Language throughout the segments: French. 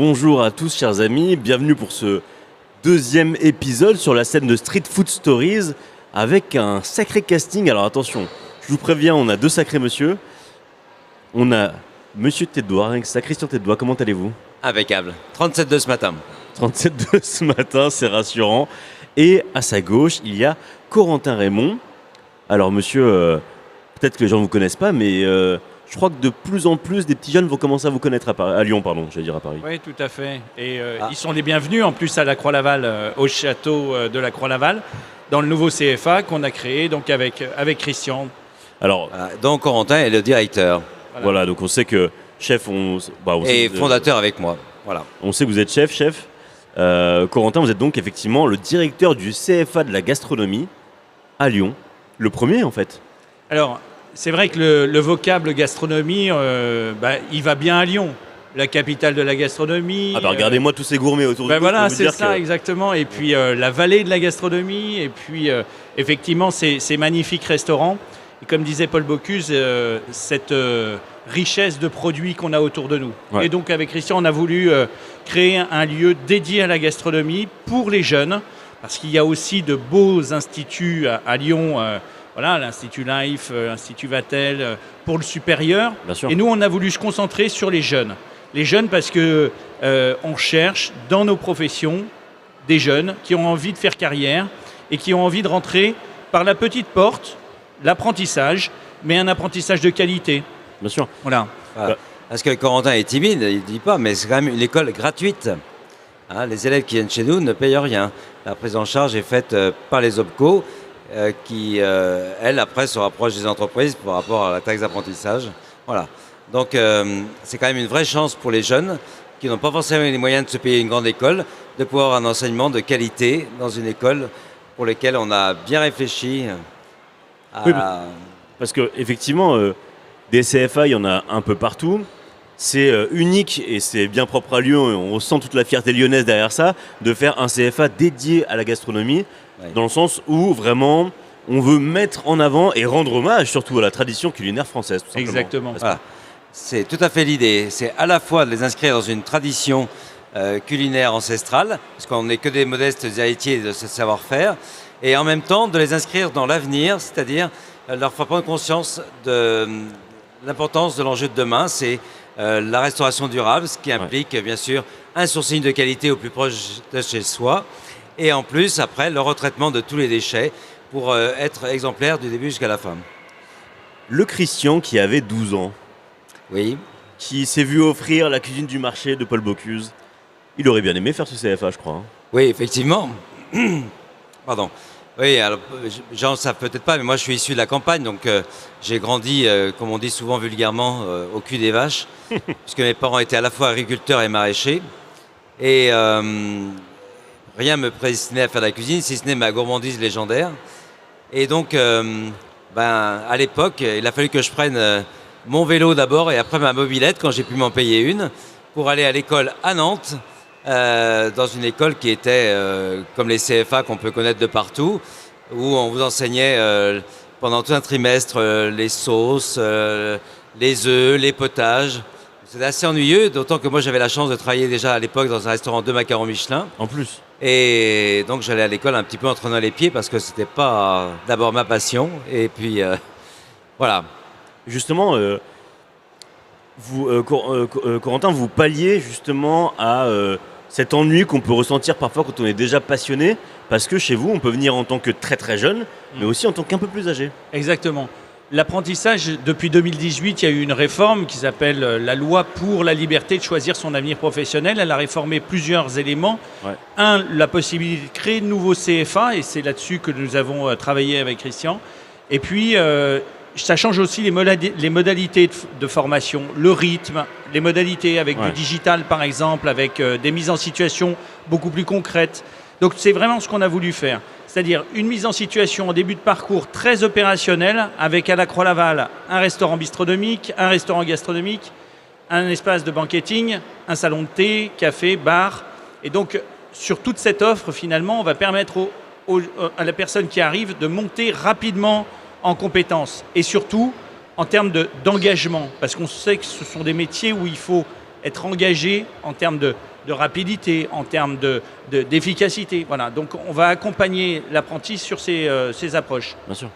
Bonjour à tous chers amis, bienvenue pour ce deuxième épisode sur la scène de Street Food Stories avec un sacré casting. Alors attention, je vous préviens, on a deux sacrés monsieur. On a Monsieur Tête d'Oie, Christian Tête d'Oie, comment allez-vous? Impeccable. 37,2 ce matin. 37,2 ce matin, c'est rassurant. Et à sa gauche, il y a Corentin Raymond. Alors monsieur, peut-être que les gens ne vous connaissent pas, mais je crois que de plus en plus des petits jeunes vont commencer à vous connaître à Lyon, pardon, j'allais dire à Paris. Oui, tout à fait. Et ils sont les bienvenus en plus à la Croix-Laval, au château de la Croix-Laval, dans le nouveau CFA qu'on a créé donc avec Christian. Alors, Donc Corentin est le directeur voilà, donc on sait que chef, et fondateur avec moi. Voilà. On sait que vous êtes chef. Corentin, vous êtes donc effectivement le directeur du CFA de la gastronomie à Lyon. Le premier en fait. Alors, c'est vrai que le vocable gastronomie, il va bien à Lyon, la capitale de la gastronomie. Ah bah regardez-moi tous ces gourmets autour de vous. Voilà, c'est ça, exactement. Et puis la vallée de la gastronomie, et puis effectivement ces magnifiques restaurants. Et comme disait Paul Bocuse, cette richesse de produits qu'on a autour de nous. Ouais. Et donc avec Christian, on a voulu créer un lieu dédié à la gastronomie pour les jeunes, parce qu'il y a aussi de beaux instituts à Lyon. Voilà, l'Institut Life, l'Institut Vatel, pour le supérieur. Bien sûr. Et nous, on a voulu se concentrer sur les jeunes. Les jeunes parce que on cherche dans nos professions des jeunes qui ont envie de faire carrière et qui ont envie de rentrer par la petite porte, l'apprentissage, mais un apprentissage de qualité. Bien sûr. Voilà. Parce que Corentin est timide, il ne dit pas, mais c'est quand même une école gratuite. Les élèves qui viennent chez nous ne payent rien. La prise en charge est faite par les OPCO, qui, elle, après, se rapproche des entreprises par rapport à la taxe d'apprentissage. Voilà. Donc, c'est quand même une vraie chance pour les jeunes qui n'ont pas forcément les moyens de se payer une grande école, de pouvoir avoir un enseignement de qualité dans une école pour laquelle on a bien réfléchi. Oui, parce qu'effectivement, des CFA, il y en a un peu partout. C'est unique et c'est bien propre à Lyon. On ressent toute la fierté lyonnaise derrière ça, de faire un CFA dédié à la gastronomie. Ouais. Dans le sens où vraiment on veut mettre en avant et rendre hommage surtout à la tradition culinaire française. Tout simplement. Exactement. Voilà. C'est tout à fait l'idée. C'est à la fois de les inscrire dans une tradition culinaire ancestrale, parce qu'on n'est que des modestes héritiers de ce savoir-faire, et en même temps de les inscrire dans l'avenir, c'est-à-dire leur faire prendre conscience de l'importance de l'enjeu de demain. C'est la restauration durable, ce qui implique bien sûr un sourcing de qualité au plus proche de chez soi, et en plus, après, le retraitement de tous les déchets pour être exemplaire du début jusqu'à la fin. Le Christian qui avait 12 ans, oui, qui s'est vu offrir la cuisine du marché de Paul Bocuse, il aurait bien aimé faire ce CFA, je crois. Oui, effectivement. Pardon. Oui, alors, les gens ne savent peut-être pas, mais moi je suis issu de la campagne, donc j'ai grandi, comme on dit souvent vulgairement, au cul des vaches, puisque mes parents étaient à la fois agriculteurs et maraîchers. Et rien ne me prédestinait à faire de la cuisine, si ce n'est ma gourmandise légendaire. Et donc, à l'époque, il a fallu que je prenne mon vélo d'abord et après ma mobilette, quand j'ai pu m'en payer une, pour aller à l'école à Nantes, dans une école qui était comme les CFA qu'on peut connaître de partout, où on vous enseignait pendant tout un trimestre les sauces, les œufs, les potages. C'était assez ennuyeux, d'autant que moi j'avais la chance de travailler déjà à l'époque dans un restaurant de macarons Michelin. En plus. Et donc j'allais à l'école un petit peu en traînant les pieds parce que c'était pas d'abord ma passion. Et puis voilà. Justement, Corentin, vous palliez justement à cet ennui qu'on peut ressentir parfois quand on est déjà passionné, parce que chez vous, on peut venir en tant que très très jeune, mais aussi en tant qu'un peu plus âgé. Exactement. L'apprentissage, depuis 2018, il y a eu une réforme qui s'appelle la loi pour la liberté de choisir son avenir professionnel. Elle a réformé plusieurs éléments. Ouais. Un, la possibilité de créer de nouveaux CFA, et c'est là-dessus que nous avons travaillé avec Christian. Et puis, ça change aussi les modalités de formation, le rythme, les modalités avec du digital, par exemple, avec des mises en situation beaucoup plus concrètes. Donc, c'est vraiment ce qu'on a voulu faire. C'est-à-dire une mise en situation en début de parcours très opérationnelle, avec à la Croix-Laval un restaurant bistronomique, un restaurant gastronomique, un espace de banqueting, un salon de thé, café, bar. Et donc, sur toute cette offre, finalement, on va permettre à la personne qui arrive de monter rapidement en compétences. Et surtout, en termes d'engagement. Parce qu'on sait que ce sont des métiers où il faut être engagé en termes de rapidité, en termes d'efficacité. Voilà. Donc on va accompagner l'apprenti sur ces approches. Bien sûr.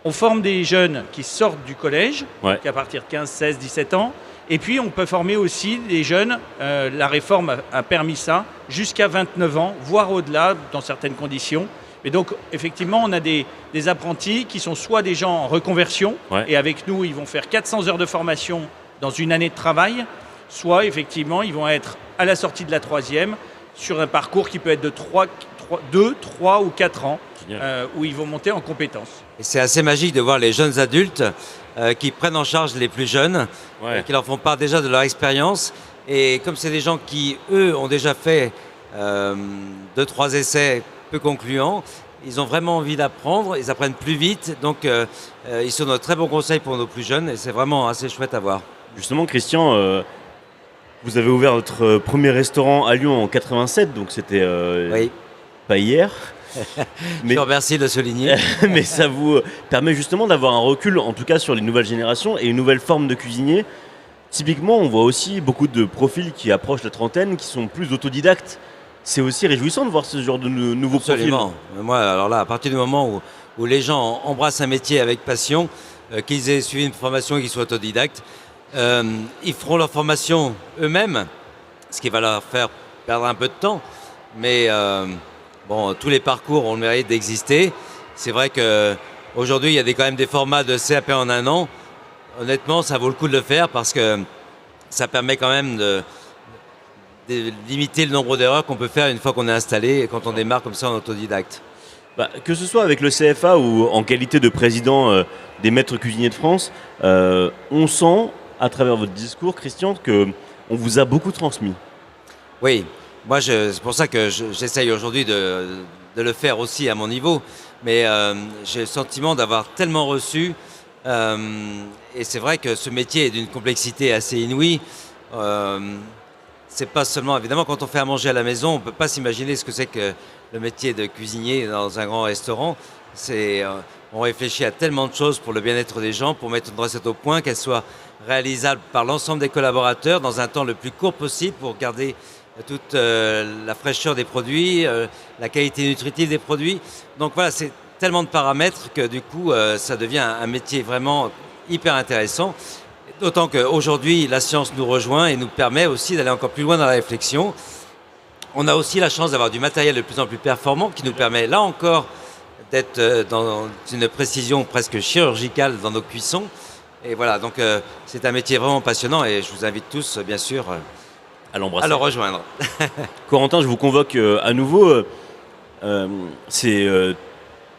On forme des jeunes qui sortent du collège, Ouais. à partir de 15, 16, 17 ans. Et puis on peut former aussi des jeunes, la réforme a permis ça, jusqu'à 29 ans, voire au-delà dans certaines conditions. Et donc effectivement on a des apprentis qui sont soit des gens en reconversion, Ouais. et avec nous ils vont faire 400 heures de formation dans une année de travail, soit effectivement ils vont être à la sortie de la troisième sur un parcours qui peut être de 2, 3 ou 4 ans, où ils vont monter en compétences. Et c'est assez magique de voir les jeunes adultes qui prennent en charge les plus jeunes, Ouais. qui leur font part déjà de leur expérience. Et comme c'est des gens qui, eux, ont déjà fait 2-3 essais peu concluants, ils ont vraiment envie d'apprendre, ils apprennent plus vite. Donc, ils sont de très bons conseils pour nos plus jeunes et c'est vraiment assez chouette à voir. Justement, Christian, vous avez ouvert votre premier restaurant à Lyon en 87, donc c'était Oui, pas hier. je te remercie de le souligner. Mais ça vous permet justement d'avoir un recul, en tout cas sur les nouvelles générations et une nouvelle forme de cuisinier. Typiquement, on voit aussi beaucoup de profils qui approchent la trentaine, qui sont plus autodidactes. C'est aussi réjouissant de voir ce genre de nouveaux profils. Absolument. Moi, alors là, à partir du moment où les gens embrassent un métier avec passion, qu'ils aient suivi une formation et qu'ils soient autodidactes, ils feront leur formation eux-mêmes, ce qui va leur faire perdre un peu de temps. Mais bon, tous les parcours ont le mérite d'exister. C'est vrai qu'aujourd'hui, il y a quand même des formats de CAP en 1 an. Honnêtement, ça vaut le coup de le faire parce que ça permet quand même de limiter le nombre d'erreurs qu'on peut faire une fois qu'on est installé et quand on démarre comme ça en autodidacte. Bah, que ce soit avec le CFA ou en qualité de président des maîtres cuisiniers de France, on sent à travers votre discours, Christian, qu'on vous a beaucoup transmis. Oui, moi c'est pour ça que j'essaye aujourd'hui de le faire aussi à mon niveau, mais j'ai le sentiment d'avoir tellement reçu, et c'est vrai que ce métier est d'une complexité assez inouïe. C'est pas seulement, évidemment, quand on fait à manger à la maison, on ne peut pas s'imaginer ce que c'est que le métier de cuisinier dans un grand restaurant. On réfléchit à tellement de choses pour le bien-être des gens, pour mettre une recette au point, qu'elle soit réalisable par l'ensemble des collaborateurs dans un temps le plus court possible pour garder toute la fraîcheur des produits, la qualité nutritive des produits. Donc voilà, c'est tellement de paramètres que du coup, ça devient un métier vraiment hyper intéressant. D'autant qu'aujourd'hui, la science nous rejoint et nous permet aussi d'aller encore plus loin dans la réflexion. On a aussi la chance d'avoir du matériel de plus en plus performant qui nous permet, là encore, d'être dans une précision presque chirurgicale dans nos cuissons. Et voilà, donc c'est un métier vraiment passionnant et je vous invite tous, bien sûr, À l'embrasser. à le rejoindre. Corentin, je vous convoque à nouveau. C'est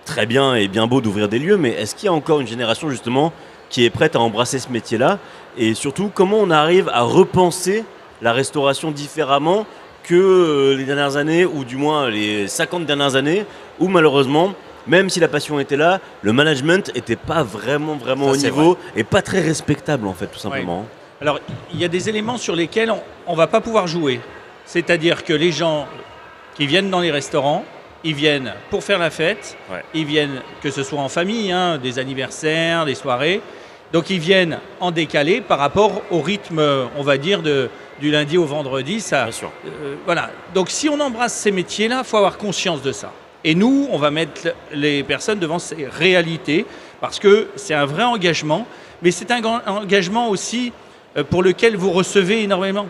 très bien et bien beau d'ouvrir des lieux, mais est-ce qu'il y a encore une génération justement qui est prête à embrasser ce métier-là? Et surtout, comment on arrive à repenser la restauration différemment que les dernières années, ou du moins les 50 dernières années, où malheureusement, même si la passion était là, le management n'était pas vraiment Ça, au c'est niveau et pas très respectable en fait, tout simplement. Alors, il y a des éléments sur lesquels on ne va pas pouvoir jouer. C'est-à-dire que les gens qui viennent dans les restaurants, ils viennent pour faire la fête, Ouais. ils viennent, que ce soit en famille, des anniversaires, des soirées. Donc, ils viennent en décalé par rapport au rythme, on va dire, du lundi au vendredi. Ça, Bien sûr. voilà. Donc, si on embrasse ces métiers-là, il faut avoir conscience de ça. Et nous, on va mettre les personnes devant ces réalités parce que c'est un vrai engagement, mais c'est un grand engagement aussi pour lequel vous recevez énormément.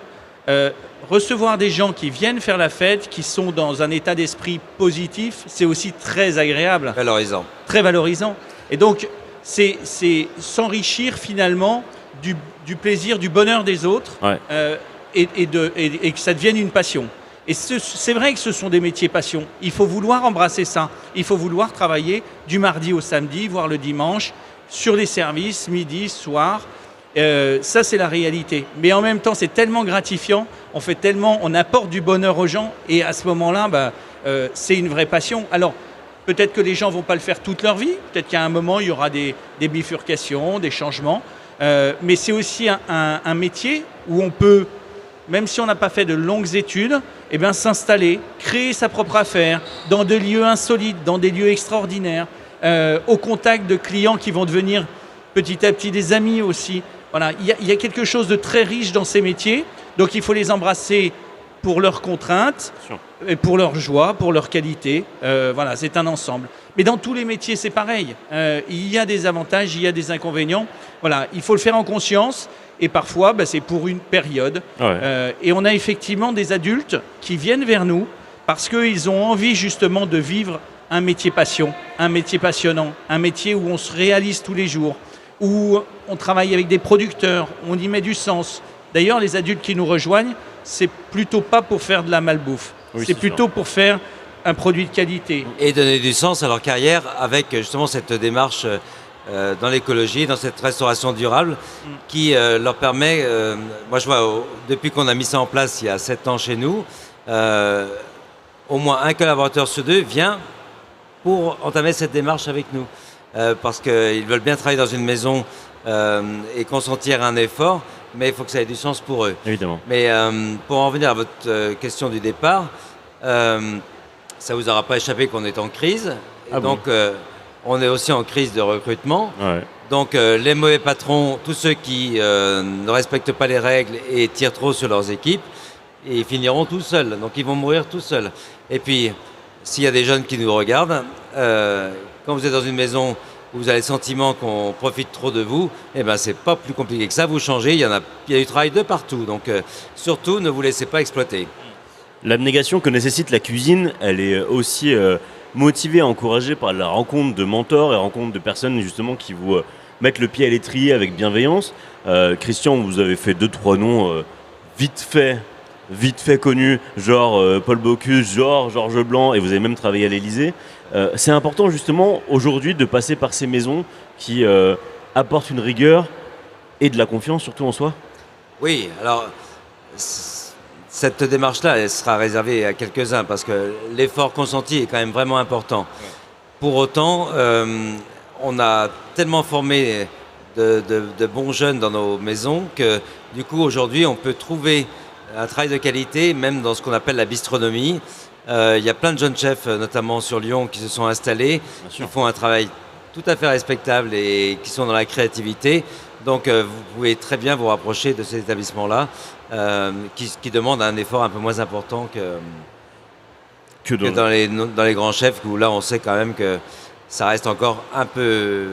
Recevoir des gens qui viennent faire la fête, qui sont dans un état d'esprit positif, c'est aussi très agréable, Valorisant. très valorisant. Et donc, c'est s'enrichir finalement du plaisir, du bonheur des autres, Ouais. et que ça devienne une passion. Et c'est vrai que ce sont des métiers passion. Il faut vouloir embrasser ça. Il faut vouloir travailler du mardi au samedi, voire le dimanche, sur les services, midi, soir. Ça, c'est la réalité. Mais en même temps, c'est tellement gratifiant. On apporte du bonheur aux gens. Et à ce moment-là, c'est une vraie passion. Alors, peut-être que les gens ne vont pas le faire toute leur vie. Peut-être qu'à un moment, il y aura des bifurcations, des changements. Mais c'est aussi un métier où on peut, même si on n'a pas fait de longues études, s'installer, créer sa propre affaire dans des lieux insolites, dans des lieux extraordinaires, au contact de clients qui vont devenir petit à petit des amis aussi. Voilà, il y a quelque chose de très riche dans ces métiers, donc il faut les embrasser pour leurs contraintes, et pour leur joie, pour leur qualité. Voilà, c'est un ensemble. Mais dans tous les métiers, c'est pareil. Il y a des avantages, il y a des inconvénients. Voilà, il faut le faire en conscience. Et parfois, c'est pour une période. Et on a effectivement des adultes qui viennent vers nous parce qu'ils ont envie justement de vivre un métier passion, un métier passionnant, un métier où on se réalise tous les jours, où on travaille avec des producteurs, on y met du sens. D'ailleurs, les adultes qui nous rejoignent, c'est plutôt pas pour faire de la malbouffe. C'est plutôt pour faire un produit de qualité. Et donner du sens à leur carrière avec justement cette démarche dans l'écologie, dans cette restauration durable qui leur permet, moi je vois, depuis qu'on a mis ça en place il y a 7 ans chez nous, au moins un collaborateur sur 2 vient pour entamer cette démarche avec nous. Parce qu'ils veulent bien travailler dans une maison et consentir un effort, mais il faut que ça ait du sens pour eux. Évidemment. Mais pour en revenir à votre question du départ, ça ne vous aura pas échappé qu'on est en crise. Et donc, on est aussi en crise de recrutement. Donc, les mauvais patrons, tous ceux qui ne respectent pas les règles et tirent trop sur leurs équipes, ils finiront tout seuls. Donc, ils vont mourir tout seuls. Et puis, s'il y a des jeunes qui nous regardent, quand vous êtes dans une maison où vous avez le sentiment qu'on profite trop de vous, c'est pas plus compliqué que ça. Vous changez, il y a du travail de partout. Donc, surtout, ne vous laissez pas exploiter. L'abnégation que nécessite la cuisine, elle est aussi motivée, encouragée par la rencontre de mentors et rencontre de personnes justement qui vous mettent le pied à l'étrier avec bienveillance. Christian, vous avez fait 2-3 noms vite fait connus, genre Paul Bocuse, genre Georges Blanc, et vous avez même travaillé à l'Élysée. C'est important justement aujourd'hui de passer par ces maisons qui apportent une rigueur et de la confiance surtout en soi. Oui, alors cette démarche-là, elle sera réservée à quelques-uns parce que l'effort consenti est quand même vraiment important. Pour autant, on a tellement formé de bons jeunes dans nos maisons que du coup aujourd'hui on peut trouver un travail de qualité même dans ce qu'on appelle la bistronomie. Il y a plein de jeunes chefs, notamment sur Lyon, qui se sont installés, qui font un travail tout à fait respectable et qui sont dans la créativité. Donc vous pouvez très bien vous rapprocher de ces établissements-là qui demandent un effort un peu moins important que dans les grands chefs, où là on sait quand même que ça reste encore un peu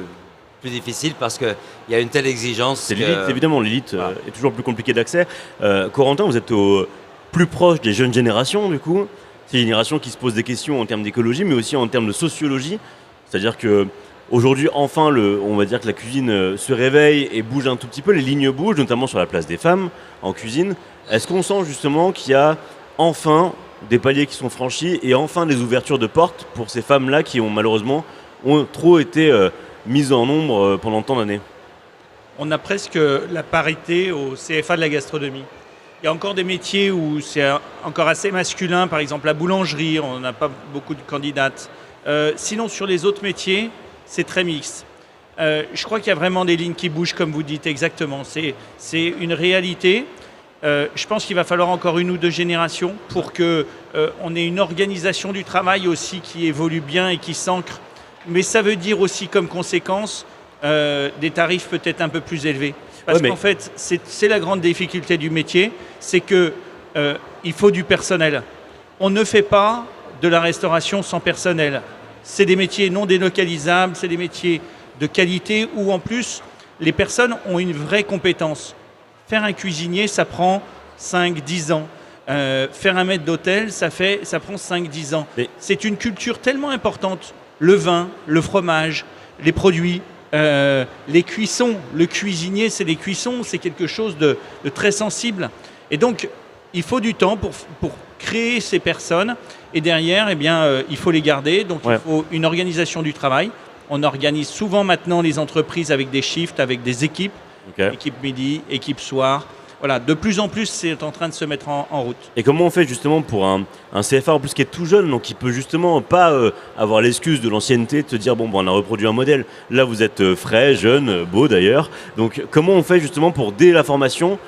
plus difficile parce qu'il y a une telle exigence. C'est l'élite, évidemment, l'élite est toujours plus compliquée d'accès. Corentin, vous êtes au plus proche des jeunes générations du coup. C'est une génération qui se pose des questions en termes d'écologie, mais aussi en termes de sociologie. C'est-à-dire que aujourd'hui, enfin, on va dire que la cuisine se réveille et bouge un tout petit peu. Les lignes bougent, notamment sur la place des femmes en cuisine. Est-ce qu'on sent justement qu'il y a enfin des paliers qui sont franchis et enfin des ouvertures de portes pour ces femmes-là qui ont malheureusement trop été mises en ombre pendant tant d'années? On a presque la parité au CFA de la gastronomie. Il y a encore des métiers où c'est encore assez masculin, par exemple la boulangerie, on n'a pas beaucoup de candidates. Sinon, sur les autres métiers, c'est très mixte. Je crois qu'il y a vraiment des lignes qui bougent, comme vous dites, exactement. C'est une réalité. Je pense qu'il va falloir encore 1 ou 2 générations pour qu'on ait une organisation du travail aussi qui évolue bien et qui s'ancre. Mais ça veut dire aussi comme conséquence des tarifs peut-être un peu plus élevés. Parce qu'en fait, c'est la grande difficulté du métier, c'est qu'il faut du personnel. On ne fait pas de la restauration sans personnel. C'est des métiers non délocalisables, c'est des métiers de qualité où en plus, les personnes ont une vraie compétence. Faire un cuisinier, ça prend 5-10 ans. Faire un maître d'hôtel, ça prend 5-10 ans. C'est une culture tellement importante. Le vin, le fromage, les produits, les cuissons. Le cuisinier, c'est les cuissons, c'est quelque chose de très sensible. Et donc, il faut du temps pour créer ces personnes. Et derrière, il faut les garder. Donc, il faut une organisation du travail. On organise souvent maintenant les entreprises avec des shifts, avec des équipes. Équipe midi, équipe soir. Voilà, de plus en plus, c'est en train de se mettre en route. Et comment on fait justement pour un CFA en plus qui est tout jeune, donc qui peut justement pas avoir l'excuse de l'ancienneté, de se dire on a reproduit un modèle. Là, vous êtes frais, jeune, beau d'ailleurs. Donc comment on fait justement pour, dès la formation,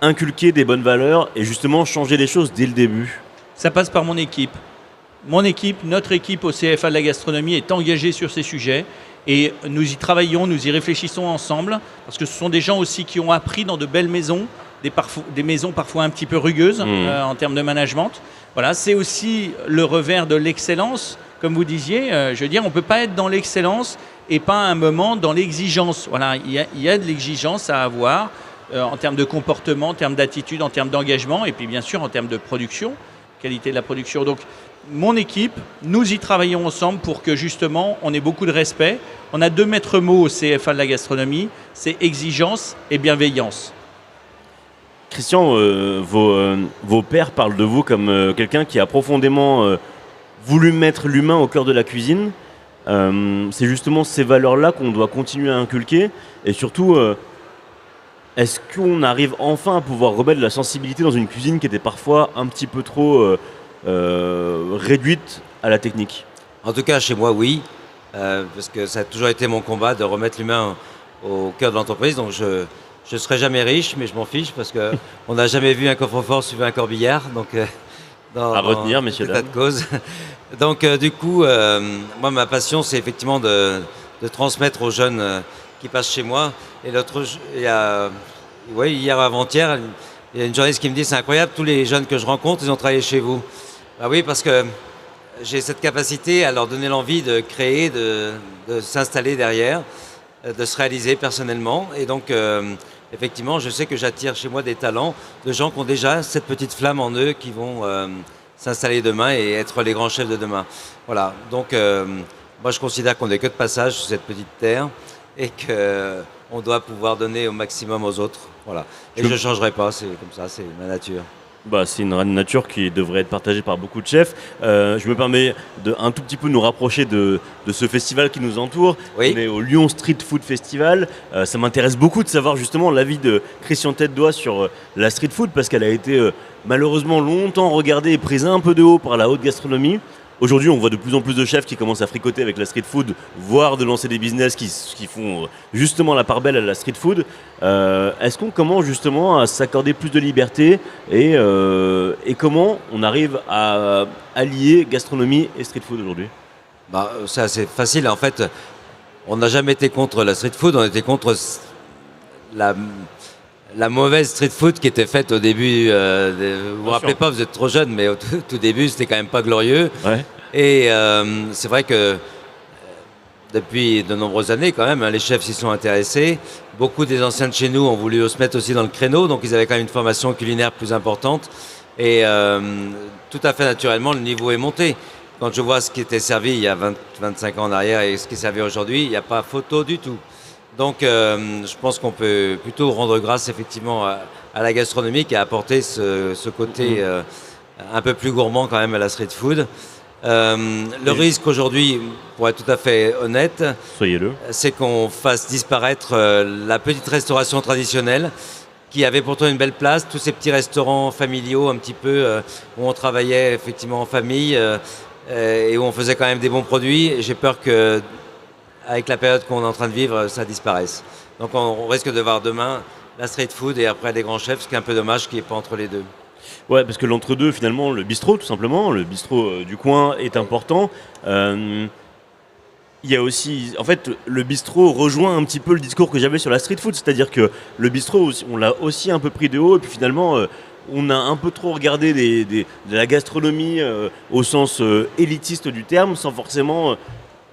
inculquer des bonnes valeurs et justement changer les choses dès le début? Ça passe par mon équipe. Notre équipe au CFA de la gastronomie est engagée sur ces sujets. Et nous y travaillons, nous y réfléchissons ensemble, parce que ce sont des gens aussi qui ont appris dans de belles maisons des maisons parfois un petit peu rugueuses en termes de management. Voilà, c'est aussi le revers de l'excellence. Comme vous disiez, je veux dire, on ne peut pas être dans l'excellence et pas à un moment dans l'exigence. Voilà, il y a de l'exigence à avoir en termes de comportement, en termes d'attitude, en termes d'engagement et puis bien sûr en termes de production, qualité de la production. Donc mon équipe, nous y travaillons ensemble pour que justement on ait beaucoup de respect. On a 2 maîtres mots au CFA de la gastronomie, c'est exigence et bienveillance. Christian, vos pairs parlent de vous comme quelqu'un qui a profondément voulu mettre l'humain au cœur de la cuisine. C'est justement ces valeurs-là qu'on doit continuer à inculquer. Et surtout, est-ce qu'on arrive enfin à pouvoir remettre de la sensibilité dans une cuisine qui était parfois un petit peu trop réduite à la technique? En tout cas, chez moi, oui. Parce que ça a toujours été mon combat de remettre l'humain au cœur de l'entreprise. Donc je ne serai jamais riche, mais je m'en fiche parce qu'on n'a jamais vu un coffre-fort suivre un corbillard. Donc, à retenir, messieurs, dames. De cause. Donc, du coup, moi, ma passion, c'est effectivement de transmettre aux jeunes qui passent chez moi. Et hier avant-hier, il y a une journaliste qui me dit, c'est incroyable, tous les jeunes que je rencontre, ils ont travaillé chez vous. Ah oui, parce que j'ai cette capacité à leur donner l'envie de créer, de s'installer derrière, de se réaliser personnellement. Et donc, effectivement, je sais que j'attire chez moi des talents de gens qui ont déjà cette petite flamme en eux qui vont s'installer demain et être les grands chefs de demain. Voilà. Donc, moi, je considère qu'on n'est que de passage sur cette petite terre et qu'on doit pouvoir donner au maximum aux autres. Voilà. Et je ne changerai pas, c'est comme ça, c'est ma nature. C'est une nature qui devrait être partagée par beaucoup de chefs. Je me permets de un tout petit peu nous rapprocher de ce festival qui nous entoure. Oui. On est au Lyon Street Food Festival. Ça m'intéresse beaucoup de savoir justement l'avis de Christian Tête-Doigt sur la street food parce qu'elle a été malheureusement longtemps regardée et prise un peu de haut par la haute gastronomie. Aujourd'hui, on voit de plus en plus de chefs qui commencent à fricoter avec la street food, voire de lancer des business qui font justement la part belle à la street food. Est-ce qu'on commence justement à s'accorder plus de liberté et comment on arrive à allier gastronomie et street food aujourd'hui? C'est assez facile. En fait, on n'a jamais été contre la street food, on était contre la mauvaise street food qui était faite au début. Vous vous rappelez pas, vous êtes trop jeune, mais au tout début, c'était quand même pas glorieux. Ouais. Et c'est vrai que depuis de nombreuses années, quand même, les chefs s'y sont intéressés. Beaucoup des anciens de chez nous ont voulu se mettre aussi dans le créneau, donc ils avaient quand même une formation culinaire plus importante. Et tout à fait naturellement, le niveau est monté. Quand je vois ce qui était servi il y a 25 ans en arrière et ce qui est servi aujourd'hui, il n'y a pas photo du tout. Donc, je pense qu'on peut plutôt rendre grâce effectivement à la gastronomie qui a apporté ce côté un peu plus gourmand quand même à la street food. Le risque aujourd'hui, pour être tout à fait honnête, Soyez-le. c'est qu'on fasse disparaître la petite restauration traditionnelle qui avait pourtant une belle place, tous ces petits restaurants familiaux un petit peu où on travaillait effectivement en famille et où on faisait quand même des bons produits. Et j'ai peur que avec la période qu'on est en train de vivre, ça disparaisse. Donc on risque de voir demain la street food et après les grands chefs, ce qui est un peu dommage qu'il n'y ait pas entre les deux. Ouais, parce que l'entre-deux, finalement, le bistrot, tout simplement, le bistrot du coin est important. Il y a aussi, en fait, le bistrot rejoint un petit peu le discours que j'avais sur la street food, c'est-à-dire que le bistrot, on l'a aussi un peu pris de haut, et puis finalement, on a un peu trop regardé de la gastronomie au sens élitiste du terme, sans forcément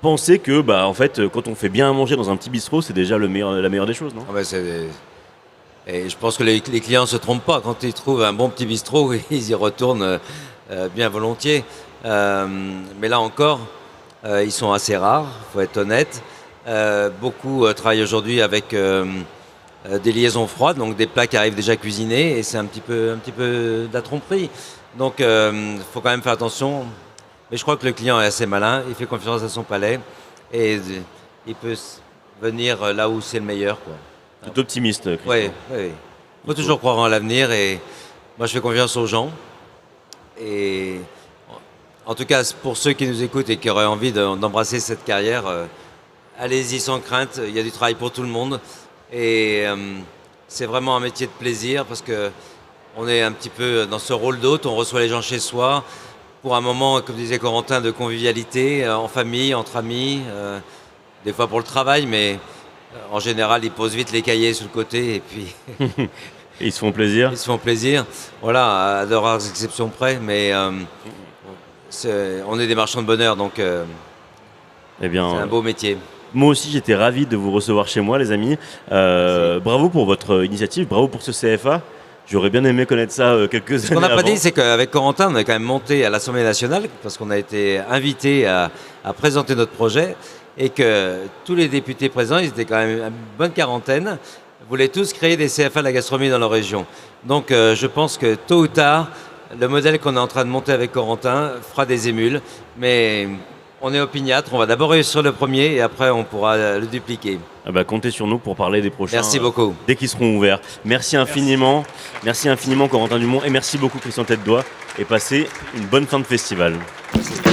penser que, en fait, quand on fait bien à manger dans un petit bistrot, c'est déjà la meilleure des choses, non? Et je pense que les clients ne se trompent pas. Quand ils trouvent un bon petit bistrot, ils y retournent bien volontiers. Mais là encore, ils sont assez rares, il faut être honnête. Beaucoup travaillent aujourd'hui avec des liaisons froides, donc des plats qui arrivent déjà cuisinés, et c'est un petit peu de la tromperie. Donc il faut quand même faire attention. Mais je crois que le client est assez malin, il fait confiance à son palais, et il peut venir là où c'est le meilleur, quoi. Tu es optimiste, Christian. Oui. Il faut toujours croire en l'avenir et moi je fais confiance aux gens. Et en tout cas, pour ceux qui nous écoutent et qui auraient envie d'embrasser cette carrière, allez-y sans crainte, il y a du travail pour tout le monde. Et c'est vraiment un métier de plaisir parce qu'on est un petit peu dans ce rôle d'hôte, on reçoit les gens chez soi pour un moment, comme disait Corentin, de convivialité, en famille, entre amis, des fois pour le travail, mais en général, ils posent vite les cahiers sur le côté et puis Et ils se font plaisir. Ils se font plaisir. Voilà, à de rares exceptions près, mais on est des marchands de bonheur, donc Eh bien, c'est un beau métier. moi aussi, j'étais ravi de vous recevoir chez moi, les amis. Bravo pour votre initiative, bravo pour ce CFA. J'aurais bien aimé connaître ça quelques années Ce qu'on n'a pas avant. dit, c'est qu'avec Corentin, on a quand même monté à l'Assemblée nationale, parce qu'on a été invité à présenter notre projet, et que tous les députés présents, ils étaient quand même une bonne quarantaine, voulaient tous créer des CFA de la gastronomie dans leur région. Donc je pense que tôt ou tard, le modèle qu'on est en train de monter avec Corentin fera des émules, mais on est opiniâtre, on va d'abord réussir le premier et après on pourra le dupliquer. Ah bah, comptez sur nous pour parler des prochains. Merci beaucoup. Dès qu'ils seront ouverts. Merci infiniment. Merci infiniment Corentin Dumont et merci beaucoup Christian Tête-Doigt et passez une bonne fin de festival. Merci.